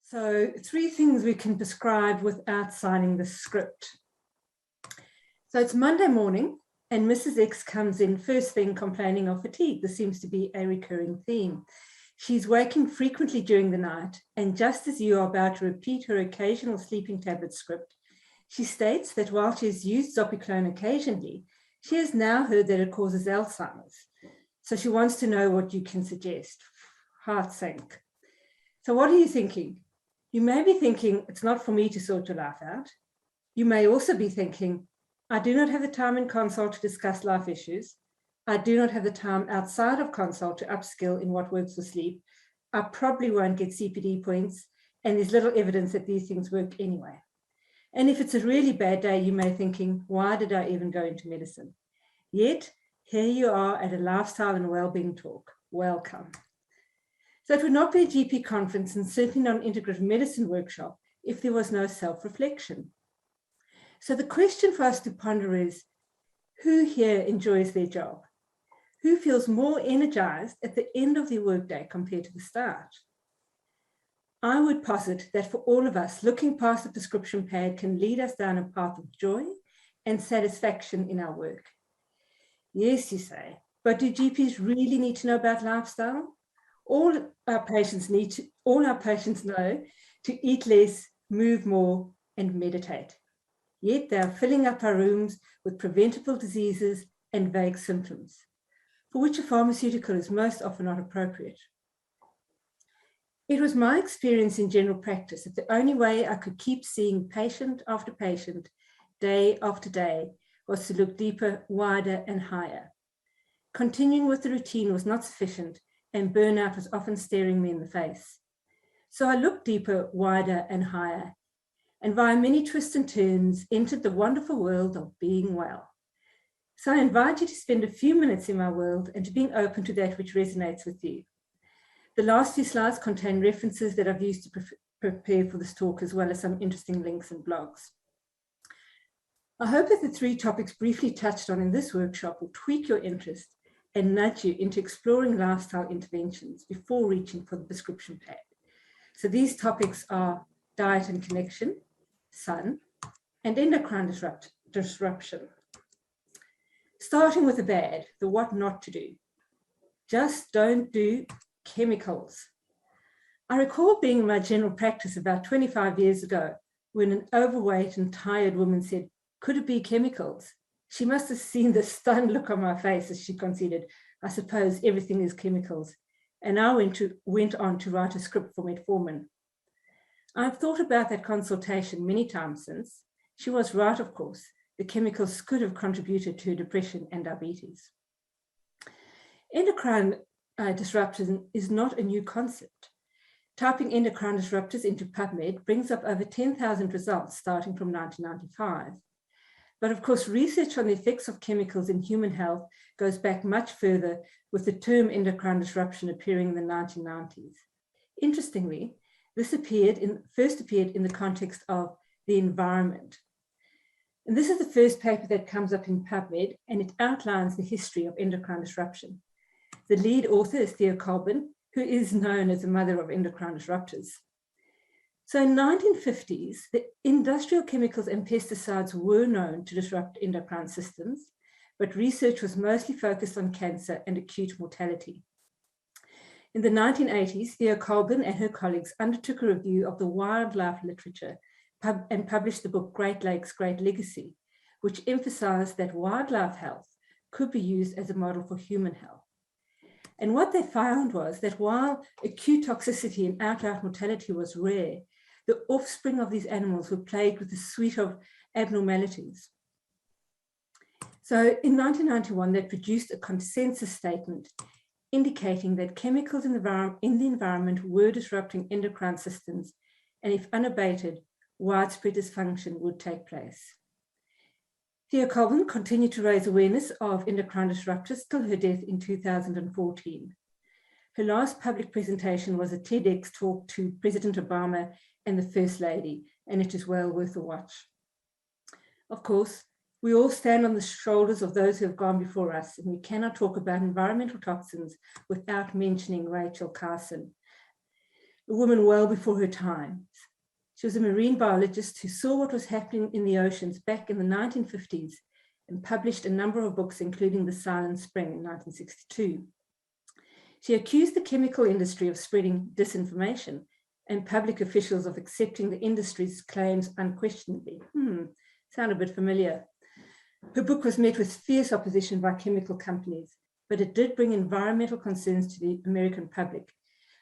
So 3 things we can prescribe without signing the script. So it's Monday morning and Mrs. X comes in first thing complaining of fatigue. This seems to be a recurring theme. She's waking frequently during the night, and just as you are about to repeat her occasional sleeping tablet script, she states that while she has used Zopiclone occasionally, she has now heard that it causes Alzheimer's. So she wants to know what you can suggest. Heart sank. So what are you thinking? You may be thinking, it's not for me to sort your life out. You may also be thinking, I do not have the time in consult to discuss life issues. I do not have the time outside of consult to upskill in what works for sleep. I probably won't get CPD points, and there's little evidence that these things work anyway. And if it's a really bad day, you may be thinking, why did I even go into medicine? Yet, here you are at a lifestyle and wellbeing talk. Welcome. So it would not be a GP conference and certainly not an integrative medicine workshop if there was no self-reflection. So the question for us to ponder is, who here enjoys their job? Who feels more energized at the end of their workday compared to the start? I would posit that for all of us, looking past the prescription pad can lead us down a path of joy and satisfaction in our work. Yes, you say, but do GPs really need to know about lifestyle? All our patients know to eat less, move more, and meditate. Yet they are filling up our rooms with preventable diseases and vague symptoms, for which a pharmaceutical is most often not appropriate. It was my experience in general practice that the only way I could keep seeing patient after patient, day after day, was to look deeper, wider, and higher. Continuing with the routine was not sufficient, and burnout was often staring me in the face. So I looked deeper, wider, and higher, and via many twists and turns, entered the wonderful world of being well. So I invite you to spend a few minutes in my world and to being open to that which resonates with you. The last few slides contain references that I've used to prepare for this talk, as well as some interesting links and blogs. I hope that the 3 topics briefly touched on in this workshop will tweak your interest and nudge you into exploring lifestyle interventions before reaching for the prescription pad. So these topics are diet and connection, sun, and endocrine disruption. Starting with the bad, the what not to do. Just don't do chemicals. I recall being in my general practice about 25 years ago when an overweight and tired woman said, could it be chemicals? She must have seen the stunned look on my face as she conceded, I suppose everything is chemicals. And I went on to write a script for metformin. I've thought about that consultation many times since. She was right, of course. The chemicals could have contributed to depression and diabetes. Endocrine disruption is not a new concept. Typing endocrine disruptors into PubMed brings up over 10,000 results starting from 1995. But of course, research on the effects of chemicals in human health goes back much further, with the term endocrine disruption appearing in the 1990s. Interestingly, this first appeared in the context of the environment. And this is the first paper that comes up in PubMed, and it outlines the history of endocrine disruption. The lead author is Thea Colbin, who is known as the mother of endocrine disruptors. So in the 1950s, the industrial chemicals and pesticides were known to disrupt endocrine systems, but research was mostly focused on cancer and acute mortality. In the 1980s, Thea Colbin and her colleagues undertook a review of the wildlife literature and published the book Great Lakes, Great Legacy, which emphasized that wildlife health could be used as a model for human health. And what they found was that while acute toxicity and outright mortality was rare, the offspring of these animals were plagued with a suite of abnormalities. So in 1991, they produced a consensus statement indicating that chemicals in the environment were disrupting endocrine systems, and if unabated, widespread dysfunction would take place. Thea Colbin continued to raise awareness of endocrine disruptors till her death in 2014. Her last public presentation was a TEDx talk to President Obama and the First Lady, and it is well worth a watch. Of course, we all stand on the shoulders of those who have gone before us, and we cannot talk about environmental toxins without mentioning Rachel Carson. a woman well before her time. She was a marine biologist who saw what was happening in the oceans back in the 1950s and published a number of books, including The Silent Spring in 1962. She accused the chemical industry of spreading disinformation and public officials of accepting the industry's claims unquestionably. Sound a bit familiar. Her book was met with fierce opposition by chemical companies, but it did bring environmental concerns to the American public,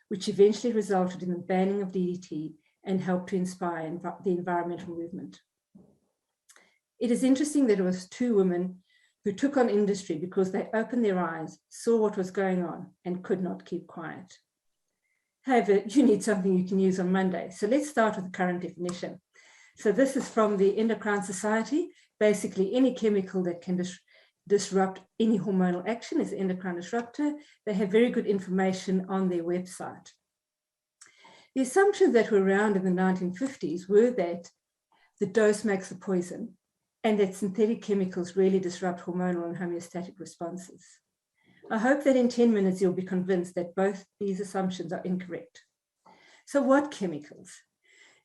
which eventually resulted in the banning of DDT and helped to inspire the environmental movement. It is interesting that it was two women who took on industry because they opened their eyes, saw what was going on, and could not keep quiet. However, you need something you can use on Monday. So let's start with the current definition. So this is from the Endocrine Society. Basically, any chemical that can disrupt any hormonal action is an endocrine disruptor. They have very good information on their website. The assumptions that were around in the 1950s were that the dose makes the poison and that synthetic chemicals really disrupt hormonal and homeostatic responses. I hope that in 10 minutes you'll be convinced that both these assumptions are incorrect. So what chemicals?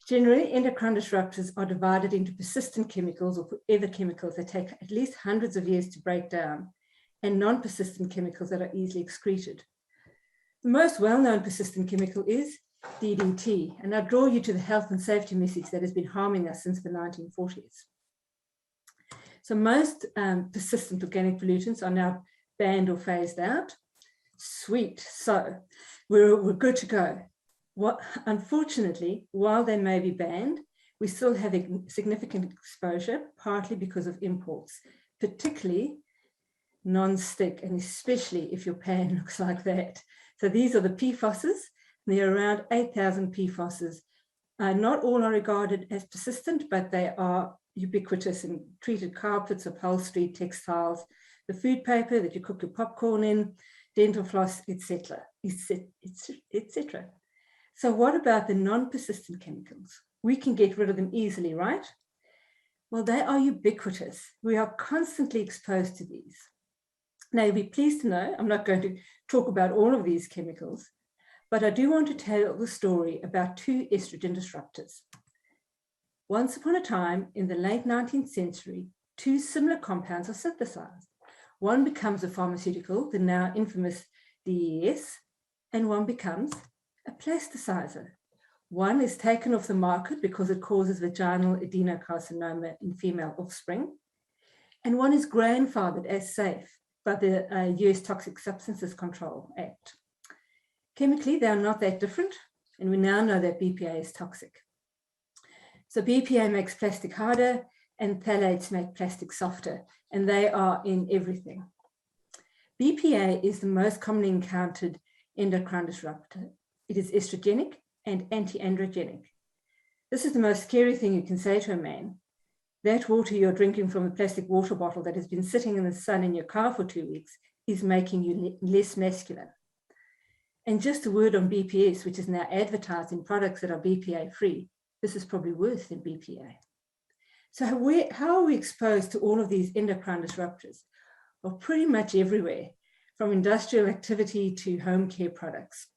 Generally, endocrine disruptors are divided into persistent chemicals or forever chemicals that take at least hundreds of years to break down, and non-persistent chemicals that are easily excreted. The most well-known persistent chemical is DDT, and I draw you to the health and safety message that has been harming us since the 1940s. So most persistent organic pollutants are now banned or phased out. Sweet, so we're good to go. Unfortunately, while they may be banned, we still have a significant exposure, partly because of imports, particularly non-stick, and especially if your pan looks like that. So these are the PFOSs. There are around 8,000 PFOSs. Not all are regarded as persistent, but they are ubiquitous in treated carpets, upholstery, textiles, the food paper that you cook your popcorn in, dental floss, etc., etc. So what about the non-persistent chemicals? We can get rid of them easily, right? Well, they are ubiquitous. We are constantly exposed to these. Now, you'll be pleased to know, I'm not going to talk about all of these chemicals, but I do want to tell the story about two estrogen disruptors. Once upon a time, in the late 19th century, two similar compounds are synthesized. One becomes a pharmaceutical, the now infamous DES, and one becomes a plasticizer. One is taken off the market because it causes vaginal adenocarcinoma in female offspring, and one is grandfathered as safe by the US Toxic Substances Control Act. Chemically, they are not that different, and we now know that BPA is toxic. So BPA makes plastic harder, and phthalates make plastic softer, and they are in everything. BPA is the most commonly encountered endocrine disruptor. It is estrogenic and anti-androgenic. This is the most scary thing you can say to a man. That water you're drinking from a plastic water bottle that has been sitting in the sun in your car for 2 weeks is making you less masculine. And just a word on BPS, which is now advertised in products that are BPA free. This is probably worse than BPA. So how are we exposed to all of these endocrine disruptors? Well, pretty much everywhere, from industrial activity to home care products,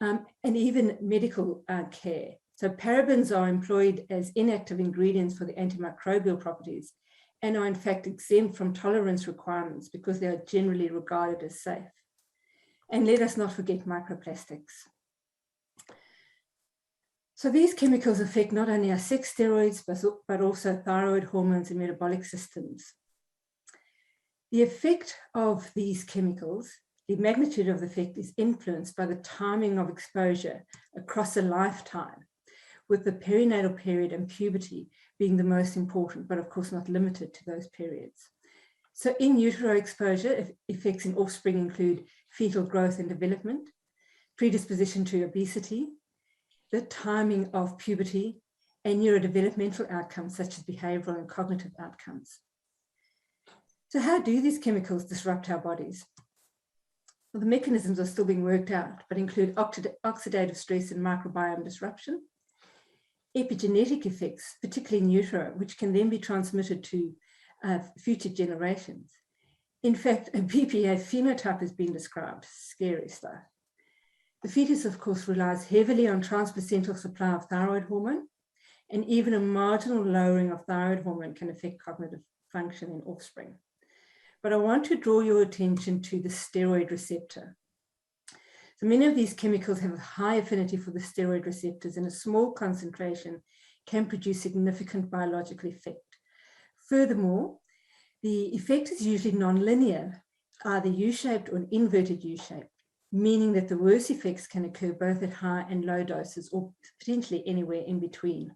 and even medical care. So parabens are employed as inactive ingredients for the antimicrobial properties and are in fact exempt from tolerance requirements because they are generally regarded as safe. And let us not forget microplastics. So these chemicals affect not only our sex steroids, but also thyroid hormones and metabolic systems. The effect of these chemicals, the magnitude of the effect is influenced by the timing of exposure across a lifetime, with the perinatal period and puberty being the most important, but of course not limited to those periods. So in utero exposure, effects in offspring include fetal growth and development, predisposition to obesity, the timing of puberty, and neurodevelopmental outcomes such as behavioral and cognitive outcomes. So how do these chemicals disrupt our bodies? Well, the mechanisms are still being worked out, but include oxidative stress and microbiome disruption, epigenetic effects, particularly in utero, which can then be transmitted to future generations. In fact, a BPA phenotype has been described, scary stuff. The fetus, of course, relies heavily on transplacental supply of thyroid hormone, and even a marginal lowering of thyroid hormone can affect cognitive function in offspring. But I want to draw your attention to the steroid receptor. So many of these chemicals have a high affinity for the steroid receptors, and a small concentration can produce significant biological effect. Furthermore, the effect is usually nonlinear, either U-shaped or inverted U-shaped, meaning that the worst effects can occur both at high and low doses, or potentially anywhere in between.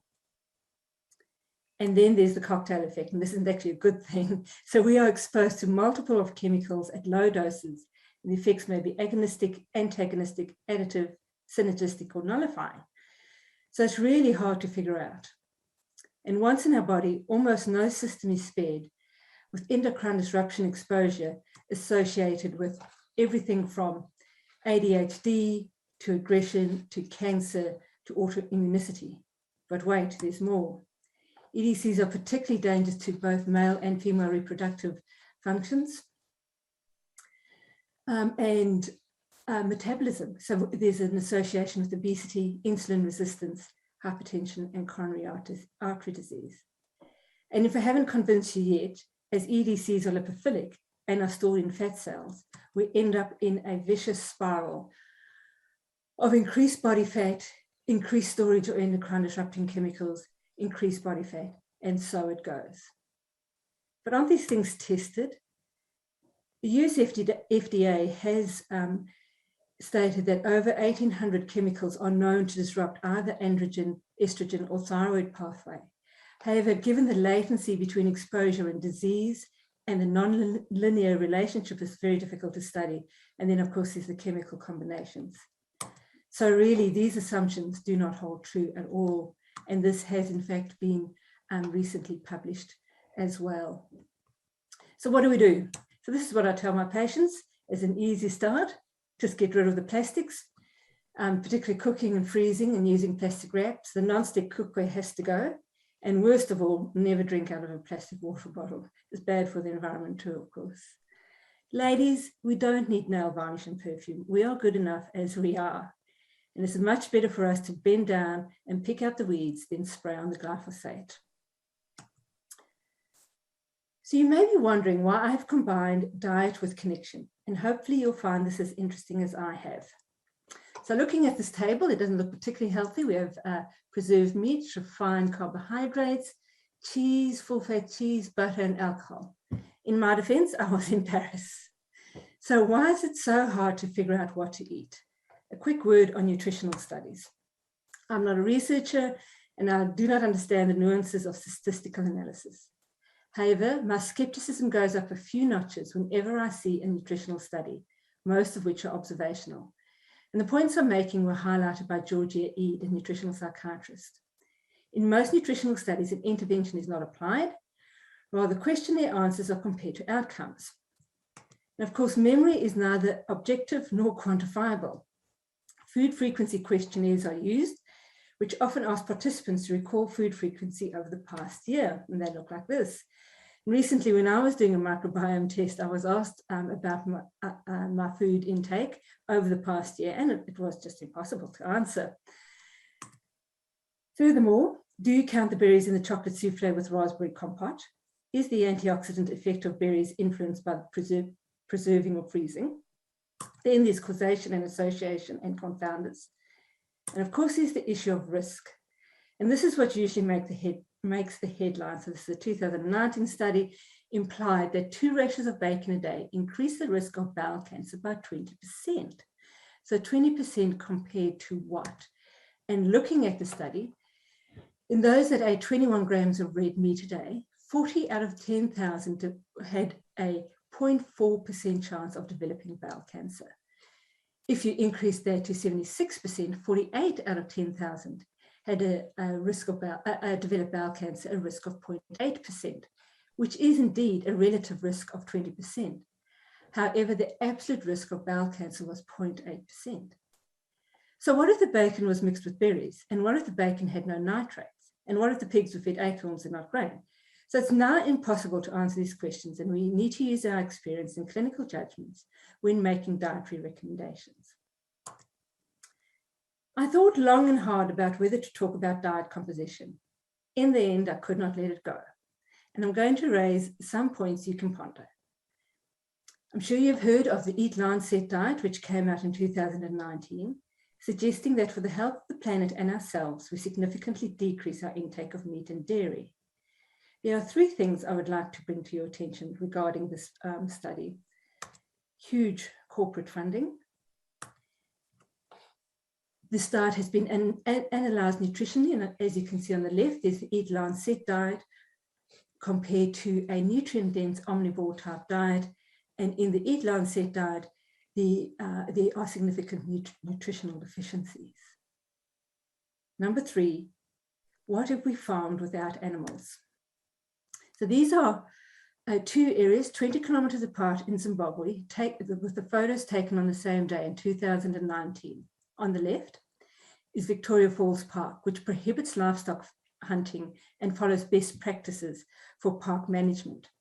And then there's the cocktail effect, and this isn't actually a good thing. So we are exposed to multiple of chemicals at low doses, and the effects may be agonistic, antagonistic, additive, synergistic, or nullifying. So it's really hard to figure out. And once in our body, almost no system is spared, with endocrine disruption exposure associated with everything from ADHD to aggression to cancer to autoimmunity. But wait, there's more. EDCs are particularly dangerous to both male and female reproductive functions and metabolism. So there's an association with obesity, insulin resistance, hypertension, and coronary artery disease. And if I haven't convinced you yet, as EDCs are lipophilic and are stored in fat cells, we end up in a vicious spiral of increased body fat, increased storage of endocrine disrupting chemicals, increased body fat, and so it goes. But aren't these things tested? The US FDA has stated that over 1,800 chemicals are known to disrupt either androgen, estrogen, or thyroid pathway. However, given the latency between exposure and disease and the non-linear relationship is very difficult to study. And then, of course, there's the chemical combinations. So really, these assumptions do not hold true at all. And this has, in fact, been recently published as well. So what do? So this is what I tell my patients as an easy start. Just get rid of the plastics, particularly cooking and freezing and using plastic wraps. The non-stick cookware has to go. And worst of all, never drink out of a plastic water bottle. It's bad for the environment too, of course. Ladies, we don't need nail varnish and perfume. We are good enough as we are. And it's much better for us to bend down and pick out the weeds than spray on the glyphosate. So you may be wondering why I've combined diet with connection, and hopefully you'll find this as interesting as I have. So looking at this table, it doesn't look particularly healthy. We have preserved meats, refined carbohydrates, cheese, full-fat cheese, butter, and alcohol. In my defense, I was in Paris. So why is it so hard to figure out what to eat? A quick word on nutritional studies. I'm not a researcher, and I do not understand the nuances of statistical analysis. However, my skepticism goes up a few notches whenever I see a nutritional study, most of which are observational. And the points I'm making were highlighted by Georgia Eade, a nutritional psychiatrist. In most nutritional studies, an intervention is not applied. Rather, questionnaire answers are compared to outcomes. And of course, memory is neither objective nor quantifiable. Food frequency questionnaires are used, which often ask participants to recall food frequency over the past year, and they look like this. Recently, when I was doing a microbiome test, I was asked about my food intake over the past year, and it was just impossible to answer. Furthermore, do you count the berries in the chocolate souffle with raspberry compote? Is the antioxidant effect of berries influenced by preserving or freezing? Then there's causation and association and confounders. And of course, there's the issue of risk. And this is what usually makes the headline. So this is a 2019 study, implied that 2 rashers of bacon a day increase the risk of bowel cancer by 20%. So 20% compared to what? And looking at the study, in those that ate 21 grams of red meat a day, 40 out of 10,000 had a 0.4% chance of developing bowel cancer. If you increase that to 76%, 48 out of 10,000 had a risk of developed bowel cancer, a risk of 0.8%, which is indeed a relative risk of 20%. However, the absolute risk of bowel cancer was 0.8%. So what if the bacon was mixed with berries? And what if the bacon had no nitrates? And what if the pigs were fed acorns and not grain? So it's now impossible to answer these questions, and we need to use our experience and clinical judgments when making dietary recommendations. I thought long and hard about whether to talk about diet composition. In the end, I could not let it go. And I'm going to raise some points you can ponder. I'm sure you've heard of the Eat Lancet diet, which came out in 2019, suggesting that for the health of the planet and ourselves, we significantly decrease our intake of meat and dairy. There are three things I would like to bring to your attention regarding this study. Huge corporate funding. This diet has been analysed nutritionally, and as you can see on the left, there's the Eat Lancet diet compared to a nutrient-dense omnivore type diet. And in the Eat Lancet diet, there are significant nutritional deficiencies. Number three, what have we found without animals? So these are two areas 20 kilometers apart in Zimbabwe, with the photos taken on the same day in 2019. On the left is Victoria Falls Park, which prohibits livestock hunting and follows best practices for park management.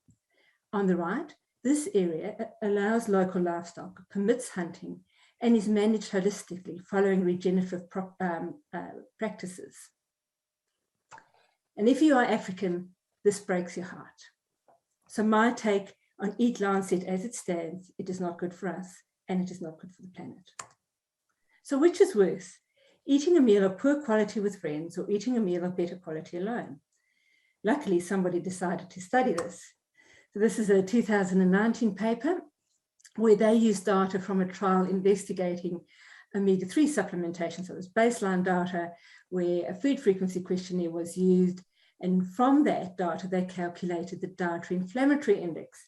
On the right, this area allows local livestock, permits hunting, and is managed holistically following regenerative practices. And if you are African, this breaks your heart. So my take on Eat Lancet as it stands, it is not good for us and it is not good for the planet. So which is worse, eating a meal of poor quality with friends or eating a meal of better quality alone? Luckily, somebody decided to study this. So this is a 2019 paper where they used data from a trial investigating omega-3 supplementation. So it was baseline data where a food frequency questionnaire was used. And from that data, they calculated the dietary inflammatory index.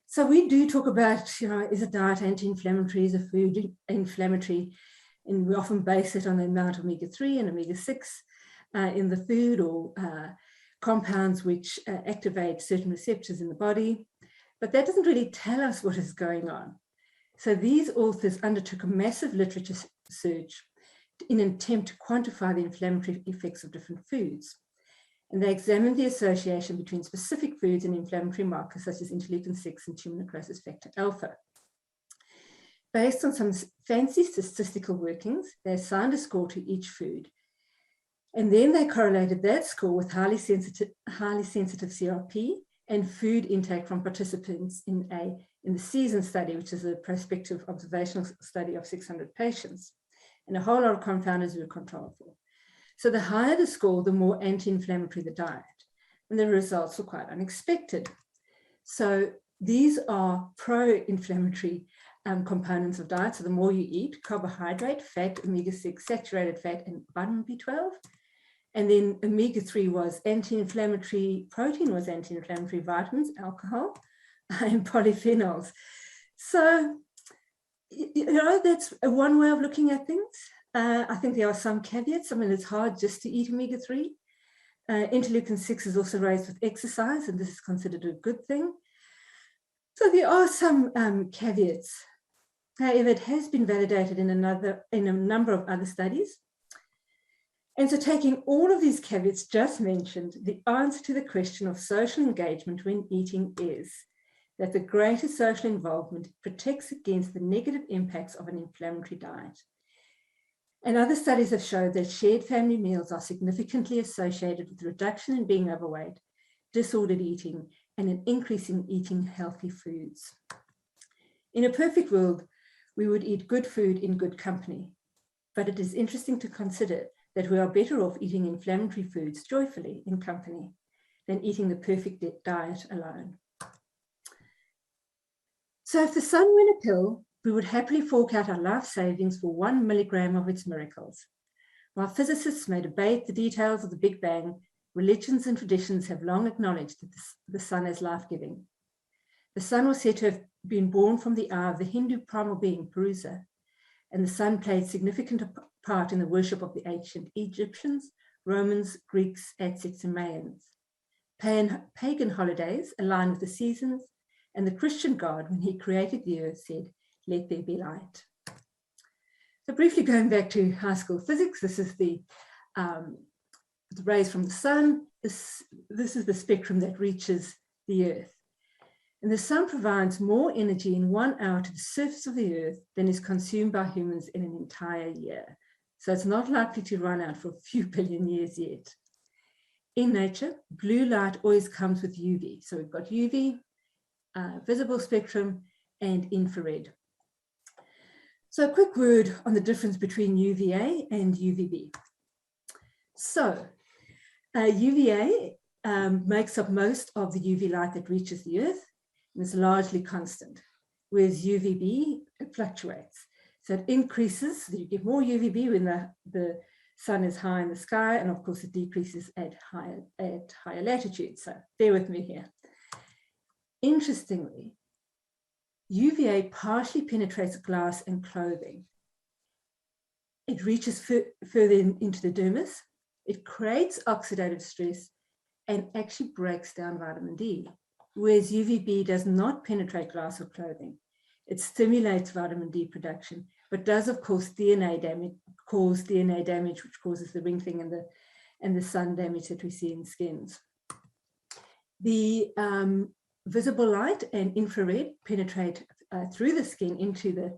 So we do talk about, is a diet anti-inflammatory, is a food inflammatory? And we often base it on the amount of omega-3 and omega-6 in the food, or compounds which activate certain receptors in the body. But that doesn't really tell us what is going on. So these authors undertook a massive literature search in an attempt to quantify the inflammatory effects of different foods. And they examined the association between specific foods and inflammatory markers such as interleukin-6 and tumor necrosis factor alpha. Based on some fancy statistical workings, they assigned a score to each food. And then they correlated that score with highly sensitive CRP and food intake from participants in the SEASON study, which is a prospective observational study of 600 patients. And a whole lot of confounders were controlled for. So the higher the score, the more anti-inflammatory the diet. And the results were quite unexpected. So these are pro-inflammatory components of diet. So the more you eat, carbohydrate, fat, omega-6, saturated fat, and vitamin B12. And then omega-3 was anti-inflammatory, protein was anti-inflammatory, vitamins, alcohol, and polyphenols. So, that's one way of looking at things. I think there are some caveats. I mean, it's hard just to eat omega-3. Interleukin-6 is also raised with exercise, and this is considered a good thing. So there are some caveats. However, it has been validated in a number of other studies. And so taking all of these caveats just mentioned, the answer to the question of social engagement when eating is that the greater social involvement protects against the negative impacts of an inflammatory diet. And other studies have showed that shared family meals are significantly associated with reduction in being overweight, disordered eating, and an increase in eating healthy foods. In a perfect world, we would eat good food in good company, but it is interesting to consider that we are better off eating inflammatory foods joyfully in company than eating the perfect diet alone. So if the sun were a pill, we would happily fork out our life savings for 1 milligram of its miracles. While physicists may debate the details of the Big Bang, religions and traditions have long acknowledged that the sun is life-giving. The sun was said to have been born from the eye of the Hindu primal being Purusa, and the sun played a significant part in the worship of the ancient Egyptians, Romans, Greeks, Aztecs, and Mayans. Pagan holidays align with the seasons, and the Christian God, when he created the earth, said, "Let there be light." So briefly going back to high school physics, this is the rays from the sun. This is the spectrum that reaches the earth. And the sun provides more energy in 1 hour to the surface of the earth than is consumed by humans in an entire year. so it's not likely to run out for a few billion years yet. In nature, blue light always comes with UV. So we've got UV, visible spectrum, and infrared. So a quick word on the difference between UVA and UVB. So UVA makes up most of the UV light that reaches the Earth, and is largely constant, whereas UVB, it fluctuates. So it increases, you get more UVB when the sun is high in the sky, and of course it decreases at higher latitudes. So bear with me here. Interestingly, UVA partially penetrates glass and clothing. It reaches further into the dermis. It creates oxidative stress and actually breaks down vitamin D, whereas UVB does not penetrate glass or clothing. It stimulates vitamin D production, but does of course cause DNA damage, which causes the wrinkling and the sun damage that we see in skins. The visible light and infrared penetrate through the skin into the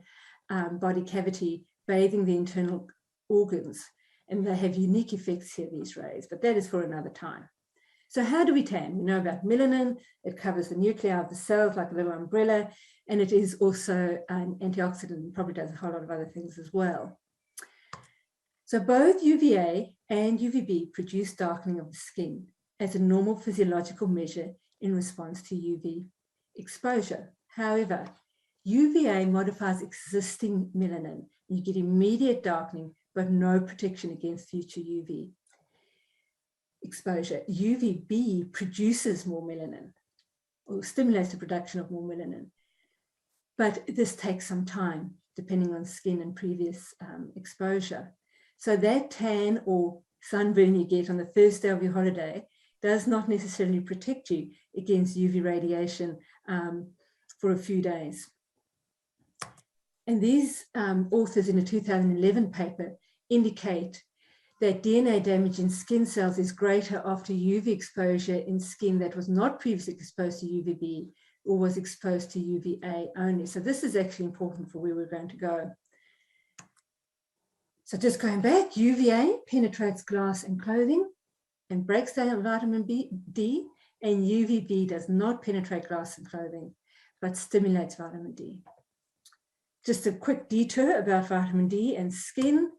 body cavity, bathing the internal organs, and they have unique effects here, these rays, but that is for another time. So how do we tan? We know about melanin. It covers the nuclei of the cells like a little umbrella, and it is also an antioxidant and probably does a whole lot of other things as well. So both UVA and UVB produce darkening of the skin as a normal physiological measure in response to UV exposure. However, UVA modifies existing melanin. You get immediate darkening, but no protection against future UV exposure. UVB produces more melanin, or stimulates the production of more melanin. But this takes some time, depending on skin and previous exposure. So that tan or sunburn you get on the first day of your holiday does not necessarily protect you against UV radiation for a few days. And these authors in a 2011 paper indicate that DNA damage in skin cells is greater after UV exposure in skin that was not previously exposed to UVB or was exposed to UVA only. So this is actually important for where we're going to go. So just going back, UVA penetrates glass and clothing and breaks down vitamin D, and UVB does not penetrate glass and clothing, but stimulates vitamin D. Just a quick detour about vitamin D and skin.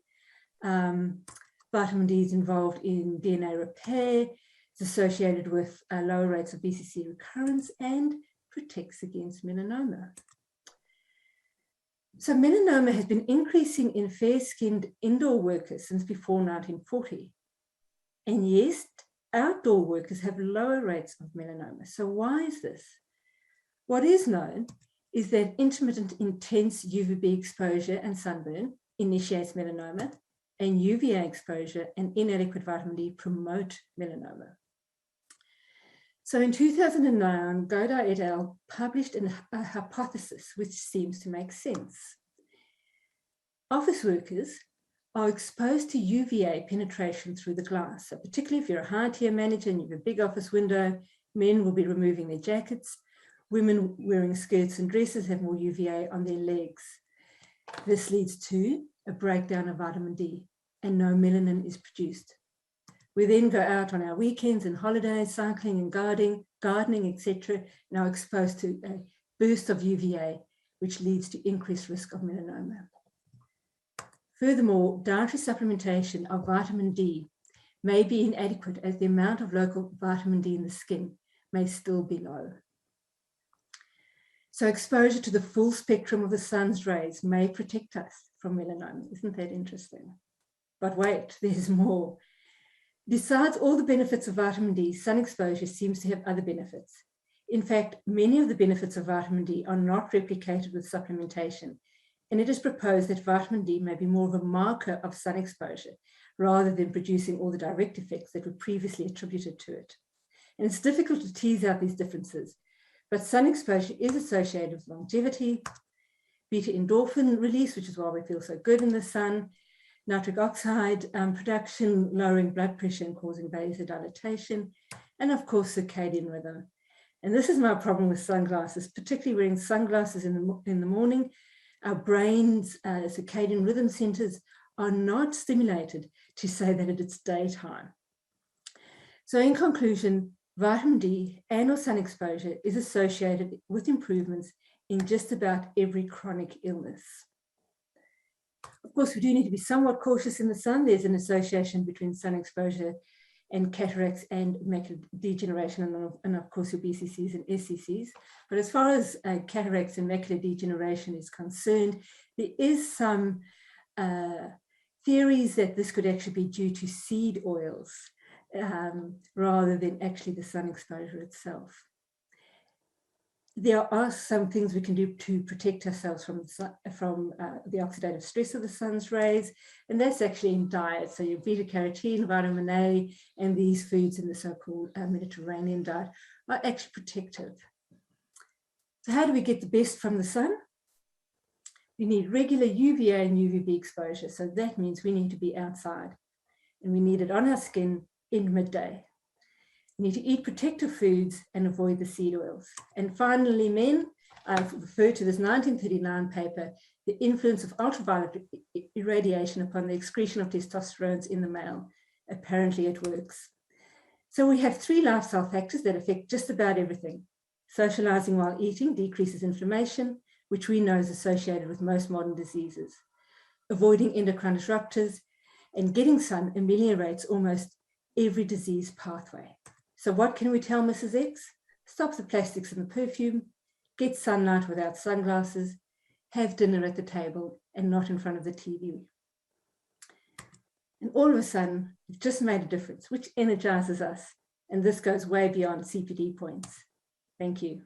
Vitamin D is involved in DNA repair. It's associated with lower rates of BCC recurrence and protects against melanoma. So melanoma has been increasing in fair-skinned indoor workers since before 1940. And yes, outdoor workers have lower rates of melanoma. So why is this? What is known is that intermittent intense UVB exposure and sunburn initiates melanoma, and UVA exposure and inadequate vitamin D promote melanoma. So in 2009, Godard et al. Published a hypothesis which seems to make sense. Office workers are exposed to UVA penetration through the glass. So particularly if you're a high-tier manager and you have a big office window, men will be removing their jackets. Women wearing skirts and dresses have more UVA on their legs. This leads to a breakdown of vitamin D, and no melanin is produced. We then go out on our weekends and holidays, cycling and gardening, etc., and are exposed to a burst of UVA, which leads to increased risk of melanoma. Furthermore, dietary supplementation of vitamin D may be inadequate as the amount of local vitamin D in the skin may still be low. So exposure to the full spectrum of the sun's rays may protect us from melanoma. Isn't that interesting? But wait, there's more. Besides all the benefits of vitamin D, sun exposure seems to have other benefits. In fact, many of the benefits of vitamin D are not replicated with supplementation, and it is proposed that vitamin D may be more of a marker of sun exposure rather than producing all the direct effects that were previously attributed to it. And it's difficult to tease out these differences, but sun exposure is associated with longevity, beta endorphin release, which is why we feel so good in the sun, nitric oxide production, lowering blood pressure and causing vasodilatation, and of course, circadian rhythm. And this is my problem with sunglasses, particularly wearing sunglasses in the morning. Our brain's circadian rhythm centers are not stimulated to say that it's daytime. So in conclusion, vitamin D and or sun exposure is associated with improvements in just about every chronic illness. Of course, we do need to be somewhat cautious in the sun. There's an association between sun exposure and cataracts and macular degeneration, and of course your BCCs and SCCs. But as far as cataracts and macular degeneration is concerned, there is some theories that this could actually be due to seed oils rather than actually the sun exposure itself. There are some things we can do to protect ourselves from the oxidative stress of the sun's rays, and that's actually in diet. So your beta carotene, vitamin A, and these foods in the so-called Mediterranean diet are actually protective. So how do we get the best from the sun? We need regular UVA and UVB exposure. So that means we need to be outside, and we need it on our skin in midday. We need to eat protective foods and avoid the seed oils. And finally, men, I've referred to this 1939 paper, the influence of ultraviolet irradiation upon the excretion of testosterone in the male. Apparently it works. So we have 3 lifestyle factors that affect just about everything. Socializing while eating decreases inflammation, which we know is associated with most modern diseases. Avoiding endocrine disruptors and getting sun ameliorates almost every disease pathway. So what can we tell Mrs. X? Stop the plastics in the perfume, get sunlight without sunglasses, have dinner at the table and not in front of the TV. And all of a sudden, we've just made a difference, which energizes us. And this goes way beyond CPD points. Thank you.